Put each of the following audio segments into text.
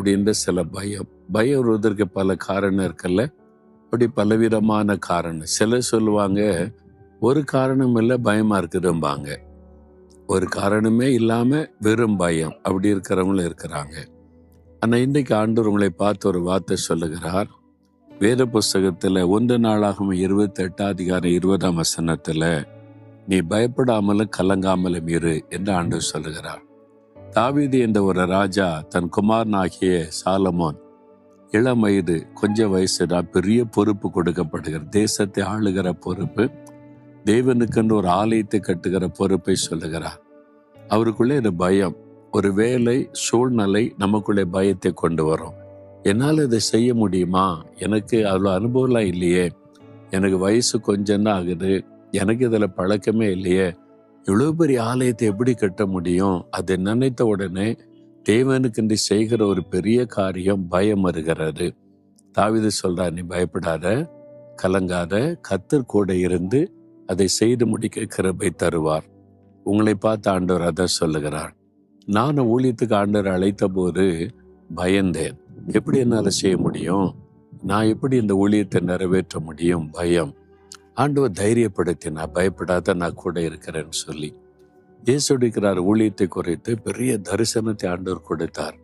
அப்படின்ற சில பயம். பயம் வருவதற்கு பல காரணம் இருக்குல்ல. அப்படி பலவிதமான காரணம். சிலர் சொல்லுவாங்க, ஒரு காரணம் இல்லை பயமா இருக்குதும்பாங்க. ஒரு காரணமே இல்லாம வெறும் பயம் அப்படி இருக்கிறவங்களும் இருக்கிறாங்க. ஆனா இன்றைக்கு ஆண்டவர் உங்களை பார்த்து ஒரு வார்த்தை சொல்லுகிறார். வேத புஸ்தகத்துல 1 நாளாகமம் 28:20 நீ பயப்படாமலும் கலங்காமலும் இரு என்று ஆண்டவர் சொல்லுகிறார். தாவீது என்ற ஒரு ராஜா தன் குமாரனாகிய சாலமோன் இளம் வயது, கொஞ்சம் வயசுதான் பெரிய பொறுப்பு கொடுக்கப்படுகிற தேசத்தை ஆளுகிற பொறுப்பு, தேவனுக்கென்று ஒரு ஆலயத்தை கட்டுகிற பொறுப்பை சொல்லுகிறார். அவருக்குள்ளே ஒரு பயம், ஒரு வேலை சூழ்நிலை நமக்குள்ளே பயத்தை கொண்டு வரும். என்னால் இதை செய்ய முடியுமா? எனக்கு அவ்வளோ அனுபவம்லாம் இல்லையே, எனக்கு வயசு கொஞ்சம் தான் ஆகுது, எனக்கு இதில் பழக்கமே இல்லையே, இவ்வளோ பெரிய ஆலயத்தை எப்படி கட்ட முடியும்? அதை நினைத்த உடனே தேவனுக்கென்று செய்கிற ஒரு பெரிய காரியம் பயம் வருகிறது. தாவீது சொல்றார், நீ பயப்படாத, கலங்காத, கர்த்தர் கூட இருந்து அதை செய்து முடிக்க கிருபை தருவார். உங்களை பார்த்து ஆண்டவர் அதை சொல்லுகிறார். நான் ஊழியத்துக்கு ஆண்டவர் அழைத்த போது பயந்தேன். எப்படி என்னால் செய்ய முடியும்? நான் எப்படி இந்த ஊழியத்தை நிறைவேற்ற முடியும்? பயம். ஆண்டவர் தைரியப்படுத்தினா, பயப்படாத, நான் கூட இருக்கிறேன்னு சொல்லி. இயேசுடிக்கிறார் ஊழியத்தை குறித்து பெரிய தரிசனத்தை ஆண்டவர் கொடுத்தார்.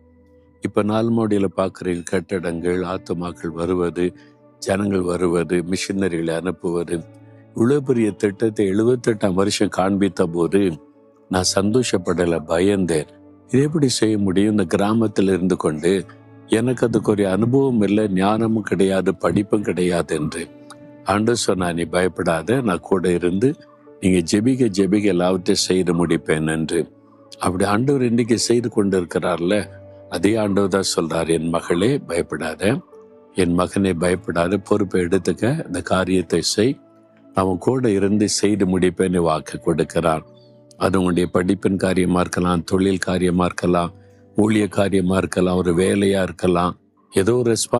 இப்ப நாள்மோடியில பார்க்குறீங்க, கட்டடங்கள், ஆத்துமாக்கள் வருவது, ஜனங்கள் வருவது, மிஷினரிகளை அனுப்புவது, இவ்வளவு பெரிய திட்டத்தை 78ஆம் வருஷம் காண்பித்த போது நான் சந்தோஷப்படலை, பயந்தேன். இது எப்படி செய்ய முடியும்? இந்த கிராமத்தில் இருந்து கொண்டு எனக்கு அதுக்கு ஒரு அனுபவம் இல்லை, ஞானமும் கிடையாது, படிப்பும் கிடையாது என்று. ஆண்டவர் சொன்னா, நீ பயப்படாத, நான் கூட இருந்து நீங்க ஜெபிக்க எல்லாவற்றையும் செய்து முடிப்பேன் என்று. அப்படி ஆண்டவர் இன்னைக்கு செய்து கொண்டு இருக்கிறார்ல, அதே ஆண்டவர் தான் சொல்றார், என் மகளே பயப்படாத, என் மகனே பயப்படாத, பொறுப்பை எடுத்துக்க, இந்த காரியத்தை செய், அவன் கூட இருந்து செய்து முடிப்பேன்னு வாக்கு கொடுக்கிறார். அது உங்களுடைய படிப்பின் காரியமா இருக்கலாம், தொழில் காரியமா இருக்கலாம், ஊழிய காரியமா இருக்கலாம், ஒரு வேலையா இருக்கலாம், ஏதோ ஒரு